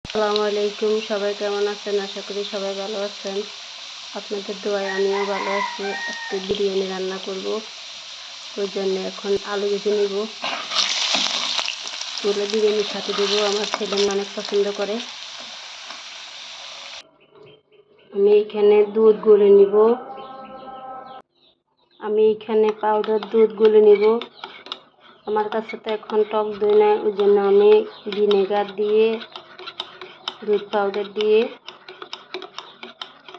আসসালামু আলাইকুম। সবাই কেমন আছেন? আশা করি সবাই ভালো আছেন। আপনাদের দোয়ায় আমিও ভালো আছি। আজকে বিরিয়ানি রান্না করব। ওই জন্য এখন আলু ভেজে নেব, তুলে বিরিয়ানির সাথে দেবো। আমার ছেলে অনেক পছন্দ করে। আমি এখানে দুধ গুলে নিব। আমি এখানে পাউডার দুধ গুলে নিব। আমার কাছে তো এখন টক দই নাই, ওই জন্য আমি ভিনেগার দিয়ে দুধ পাউডার দিয়ে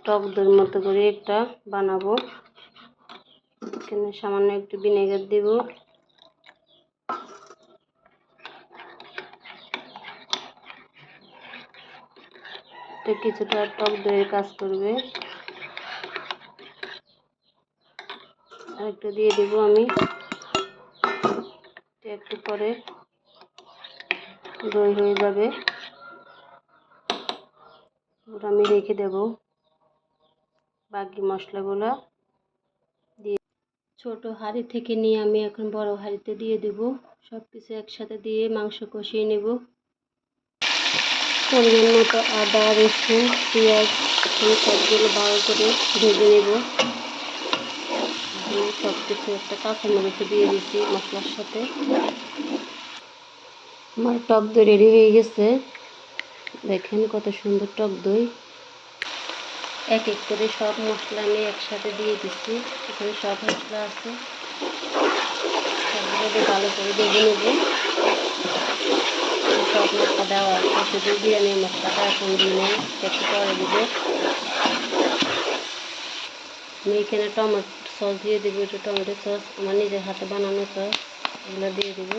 টক দইয়ের মতো করে একটা বানাবো। এখানে সামান্য একটু ভিনেগার দেব। এটা কিছুটা টক দইয়ের কাজ করবে। আরেকটা দিয়ে দেব আমি। একটু পরে দই হয়ে যাবে, ওটা আমি রেখে দেব। বাকি মশলাগুলো দিয়ে ছোট হাঁড়ি থেকে নিয়ে আমি এখন বড় হাঁড়িতে দিয়ে দেব। সব কিছু একসাথে দিয়ে মাংস কষিয়ে নেব। পরিমাণ মতো আদা, রসুন, পেঁয়াজ সবগুলো ভালো করে ভেজে নেব। সব কিছু একটা কাঁচামরিচ দিয়ে দিচ্ছি মশলার সাথে। আমার টক দই রেডি হয়ে গেছে। দেখেন কত সুন্দর টক দই। এক এক করে সব মশলা আমি একসাথে দিয়ে দিচ্ছি। এখানে সব মশলা আছে, সবগুলো ভালো করে ভেজে নেব। সব মশলা দেওয়া আছে, শুধু বিরিয়ানির মশলাটা এখন দিয়ে নেই, একটু পরে দেবো। আমি এখানে টমেটো সস দিয়ে দেবো। একটু টমেটো সস আমার নিজের হাতে বানানো সস, এগুলো দিয়ে দেবো।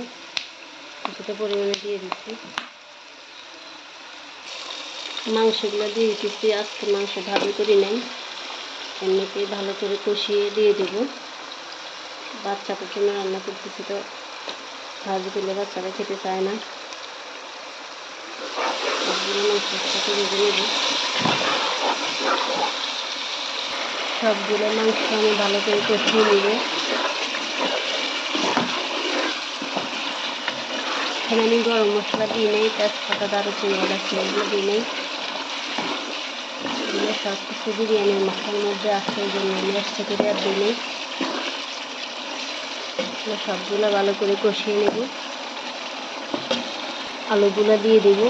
কিছুটা পরিমাণে দিয়ে দিচ্ছি। মাংসগুলো দিয়ে দিচ্ছি। আজকে মাংস ভালো করে নেই, এমনিতেই ভালো করে কষিয়ে দিয়ে দেবো। বাচ্চাদের জন্য রান্না করতেছি, তো ভাজি দিলে বাচ্চারা খেতে চায় না। সবগুলো মাংসের সাথে ভেজে নেব। সবগুলো মাংস আমি ভালো করে কষিয়ে নেব। এখানে আমি গরম মশলা দিই নেই, তেজপাতা, দারুচিনি, এলাচি এগুলো দিই নেই। এগুলো সব কিছু বিরিয়ানির মশলার মধ্যে আছে, এই জন্য আমি এক্সট্রা করে আর দিই নেই। সবগুলো ভালো করে কষিয়ে নেব। আলুগুলো দিয়ে দেব।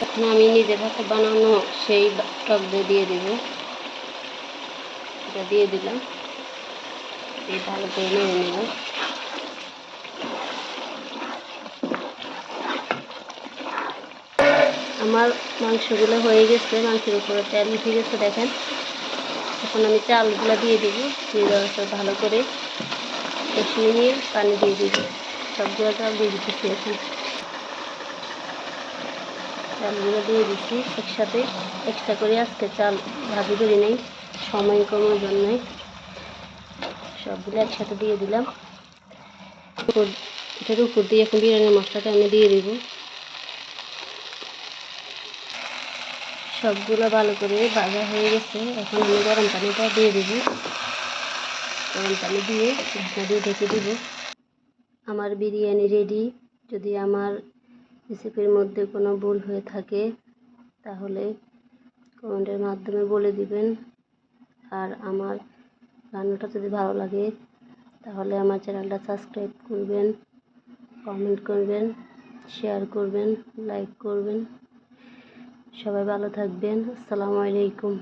এখন আমি নিজের হাতে বানানো সেই টক দই দিয়ে দেব। এটা দিয়ে দিলাম, দিয়ে ভালো করে নেড়ে নেব। আমার মাংসগুলো হয়ে গেছে, মাংসের উপরে তেল উঠে গেছে দেখেন। এখন আমি চালগুলো দিয়ে দেবো। দিয়ে দেওয়ার পর ভালো করে কষিয়ে নিয়ে পানি দিয়ে দেবো। সবগুলো চাল দিয়ে দিচ্ছি। এখন চালগুলো দিয়ে দিচ্ছি একসাথে, এক্সট্রা করে আজকে চাল ভাজি করি নেই, সময় কমার জন্যে। সবগুলো একসাথে দিয়ে দিলাম। এটার উপর দিয়ে এখন বিরিয়ানির মশলাটা আমি দিয়ে দেবো। সবগুলো ভালো করে ভাজা হয়ে গেছে। এখন আমি গরম পানিটা দিয়ে দেবো। গরম পানি দিয়ে ঢাকনা দিয়ে ঢেকে দেবো। আমার বিরিয়ানি রেডি। যদি আমার রেসিপির মধ্যে কোনো ভুল হয়ে থাকে তাহলে কমেন্টের মাধ্যমে বলে দিবেন। আর আমার রান্নাটা যদি ভালো লাগে তাহলে আমার চ্যানেলটা সাবস্ক্রাইব করবেন, কমেন্ট করবেন, শেয়ার করবেন, লাইক করবেন। সবাই ভালো থাকবেন। আসসালামু আলাইকুম।